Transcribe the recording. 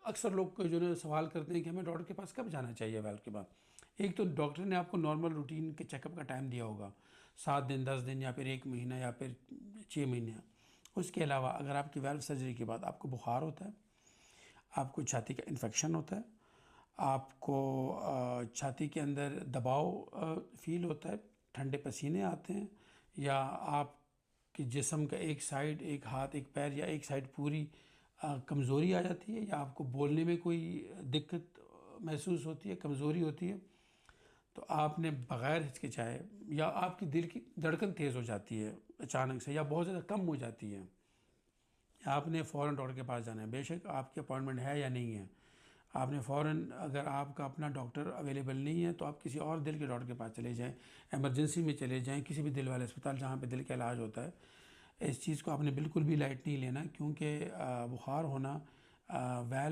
अक्सर लोग जो है सवाल करते हैं कि हमें डॉक्टर के पास कब जाना चाहिए वाल्व के बाद। एक तो डॉक्टर ने आपको नॉर्मल रूटीन के चेकअप का टाइम दिया होगा, 7 दिन, 10 दिन, या फिर 1 महीना, या फिर 6 महीने। उसके अलावा अगर आपकी वाल्व सर्जरी के बाद आपको बुखार होता है, आपको छाती का इन्फेक्शन होता है, आपको छाती के अंदर दबाव फील होता है, ठंडे पसीने आते हैं, या आपके जिस्म का एक साइड, एक हाथ, एक पैर, या एक साइड पूरी कमज़ोरी आ जाती है, या आपको बोलने में कोई दिक्कत महसूस होती है, कमज़ोरी होती है, तो आपने बग़ैर हिचकिचाए, या आपकी दिल की धड़कन तेज़ हो जाती है अचानक से, या बहुत ज़्यादा कम हो जाती है, आपने फ़ौरन डॉक्टर के पास जाना है। बेशक आपकी अपॉइंटमेंट है या नहीं है, आपने फ़ौरन, अगर आपका अपना डॉक्टर अवेलेबल नहीं है तो आप किसी और दिल के डॉक्टर के पास चले जाएं, इमरजेंसी में चले जाएं, किसी भी दिल वाले अस्पताल जहाँ पे दिल का इलाज होता है। इस चीज़ को आपने बिल्कुल भी लाइट नहीं लेना, क्योंकि बुखार होना वाल्व